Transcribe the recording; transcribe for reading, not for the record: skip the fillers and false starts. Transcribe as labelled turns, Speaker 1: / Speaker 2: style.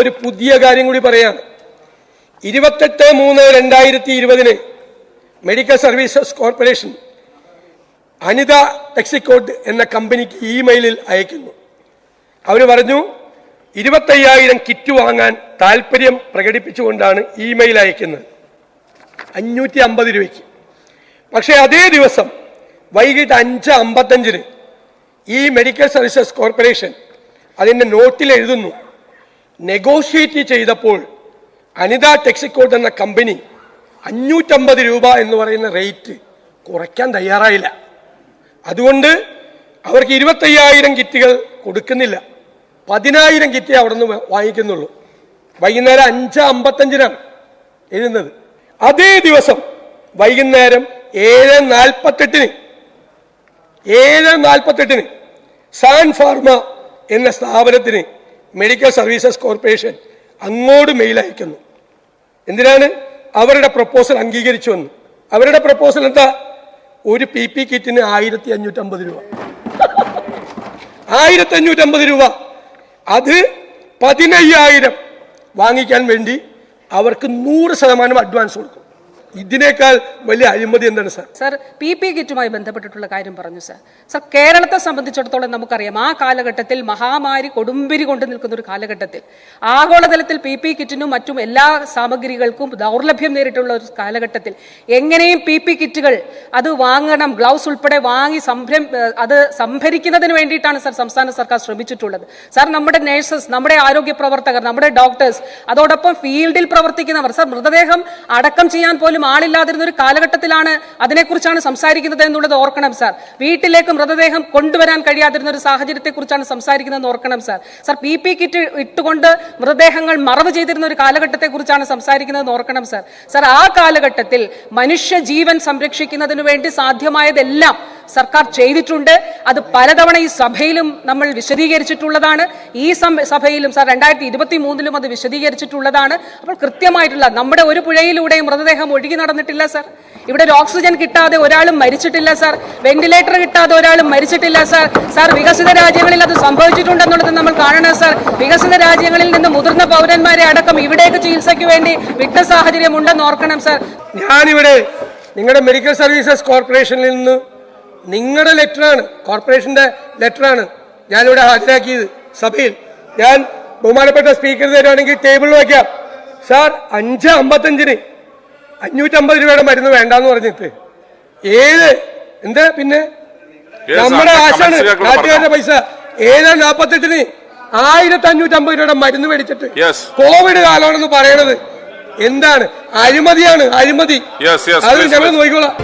Speaker 1: ഒരു പുതിയ കാര്യം കൂടി പറയാം. 28/3/2020 മെഡിക്കൽ സർവീസസ് കോർപ്പറേഷൻ അനിത ടെക്സിക്കോട്ട് എന്ന കമ്പനിക്ക് ഇമെയിലിൽ അയക്കുന്നു. അവർ പറഞ്ഞു 25,000 കിറ്റ് വാങ്ങാൻ താല്പര്യം പ്രകടിപ്പിച്ചുകൊണ്ടാണ് ഇമെയിൽ അയക്കുന്നത് 550 രൂപയ്ക്ക്. പക്ഷേ അതേ ദിവസം വൈകിട്ട് 5:55 ഈ മെഡിക്കൽ സർവീസസ് കോർപ്പറേഷൻ അതിൻ്റെ നോട്ടിൽ എഴുതുന്നു, നെഗോഷിയേറ്റ് ചെയ്തപ്പോൾ അനിത ടെക്സിക്കോട്ട് എന്ന കമ്പനി 550 രൂപ എന്ന് പറയുന്ന റേറ്റ് കുറയ്ക്കാൻ തയ്യാറായില്ല. അതുകൊണ്ട് അവർക്ക് 25,000 കിറ്റുകൾ കൊടുക്കുന്നില്ല, 10,000 കിറ്റേ അവിടെ നിന്ന് വാങ്ങിക്കുന്നുള്ളൂ. വൈകുന്നേരം 5:55 എഴുതുന്നത്. അതേ ദിവസം വൈകുന്നേരം 7:48 സാൻ ഫാർമ എന്ന സ്ഥാപനത്തിന് മെഡിക്കൽ സർവീസസ് കോർപ്പറേഷൻ അങ്ങോട്ട് മെയിൽ അയക്കുന്നു. എന്തിനാണ്? അവരുടെ പ്രപ്പോസൽ അംഗീകരിച്ചു വന്നു. അവരുടെ പ്രപ്പോസൽ എന്താ? ഒരു PP കിറ്റിന് 1,550 രൂപ. 1,550 രൂപ. അത് 15,000 വാങ്ങിക്കാൻ വേണ്ടി അവർക്ക് 100% അഡ്വാൻസ് കൊടുക്കും. ഇതിനേക്കാൾ വലിയ അഴിമതി എന്താണ് സാർ?
Speaker 2: സാർ, PP കിറ്റുമായി ബന്ധപ്പെട്ടിട്ടുള്ള കാര്യം പറഞ്ഞു സാർ. സാർ, കേരളത്തെ സംബന്ധിച്ചിടത്തോളം നമുക്കറിയാം, ആ കാലഘട്ടത്തിൽ മഹാമാരി കൊടുമ്പിരി കൊണ്ട് നിൽക്കുന്ന ഒരു കാലഘട്ടത്തിൽ ആഗോളതലത്തിൽ PP കിറ്റിനും മറ്റും എല്ലാ സാമഗ്രികൾക്കും ദൗർലഭ്യം നേരിട്ടുള്ള ഒരു കാലഘട്ടത്തിൽ എങ്ങനെയും PP കിറ്റുകൾ അത് വാങ്ങണം, ഗ്ലൗസ് ഉൾപ്പെടെ വാങ്ങി അത് സംഭരിക്കുന്നതിന് വേണ്ടിയിട്ടാണ് സാർ സംസ്ഥാന സർക്കാർ ശ്രമിച്ചിട്ടുള്ളത്. സാർ, നമ്മുടെ നഴ്സസ്, നമ്മുടെ ആരോഗ്യ പ്രവർത്തകർ, നമ്മുടെ ഡോക്ടേഴ്സ്, അതോടൊപ്പം ഫീൽഡിൽ പ്രവർത്തിക്കുന്നവർ, സാർ, മൃതദേഹം അടക്കം ചെയ്യാൻ പോലും ആളില്ലാതിരുന്ന ഒരു കാലഘട്ടത്തിലാണ് അതിനെക്കുറിച്ചാണ് സംസാരിക്കുന്നത് എന്നുള്ളത് ഓർക്കണം സാർ. വീട്ടിലേക്ക് മൃതദേഹം കൊണ്ടുവരാൻ കഴിയാതിരുന്ന ഒരു സാഹചര്യത്തെ കുറിച്ചാണ് സംസാരിക്കുന്നത് ഓർക്കണം സാർ. സാർ, PP കിറ്റ് ഇട്ടുകൊണ്ട് മൃതദേഹങ്ങൾ മറവ് ചെയ്തിരുന്ന ഒരു കാലഘട്ടത്തെ കുറിച്ചാണ് സംസാരിക്കുന്നത് ഓർക്കണം സാർ. സാർ, ആ കാലഘട്ടത്തിൽ മനുഷ്യ ജീവൻ സംരക്ഷിക്കുന്നതിന് വേണ്ടി സാധ്യമായതെല്ലാം സർക്കാർ ചെയ്തിട്ടുണ്ട്. അത് പലതവണ ഈ സഭയിലും നമ്മൾ വിശദീകരിച്ചിട്ടുള്ളതാണ്. ഈ സഭയിലും സാർ 2023 അത് വിശദീകരിച്ചിട്ടുള്ളതാണ്. അപ്പോൾ കൃത്യമായിട്ടുള്ള നമ്മുടെ ഒരു പുഴയിലൂടെയും മൃതദേഹം ഒഴുകി നടന്നിട്ടില്ല സാർ. ഇവിടെ ഒരു ഓക്സിജൻ കിട്ടാതെ ഒരാളും മരിച്ചിട്ടില്ല സാർ. വെന്റിലേറ്റർ കിട്ടാതെ ഒരാളും മരിച്ചിട്ടില്ല സാർ. സാർ, വികസിത രാജ്യങ്ങളിൽ അത് സംഭവിച്ചിട്ടുണ്ടെന്നുള്ളത് നമ്മൾ കാണണം സാർ. വികസിത രാജ്യങ്ങളിൽ നിന്ന് മുതിർന്ന പൗരന്മാരെ അടക്കം ഇവിടേക്ക് ചികിത്സയ്ക്ക് വേണ്ടി വിട്ട സാഹചര്യം ഉണ്ടെന്ന് ഓർക്കണം സാർ.
Speaker 1: ഞാനിവിടെ നിങ്ങളുടെ മെഡിക്കൽ സർവീസസ് കോർപ്പറേഷനിൽ നിന്ന് നിങ്ങളുടെ ലെറ്ററാണ്, കോർപ്പറേഷന്റെ ലെറ്ററാണ് ഞാനിവിടെ ഹാജരാക്കിയത് സഭയിൽ. ഞാൻ ബഹുമാനപ്പെട്ട സ്പീക്കർ തരുവാണെങ്കിൽ ടേബിളിൽ വയ്ക്കാം സാർ. 5:55 550 രൂപയുടെ മരുന്ന് വേണ്ടാന്ന് പറഞ്ഞിട്ട് എന്താ പിന്നെ നമ്മുടെ ആശാണ് നാട്ടുകാരുടെ പൈസ 7:48 1,550 രൂപയുടെ മരുന്ന് മേടിച്ചിട്ട് കോവിഡ് കാലമാണെന്ന് പറയണത് എന്താണ്? അഴിമതിയാണ്, അഴിമതി. അത് ഞങ്ങൾ നോക്കിക്കോളാം.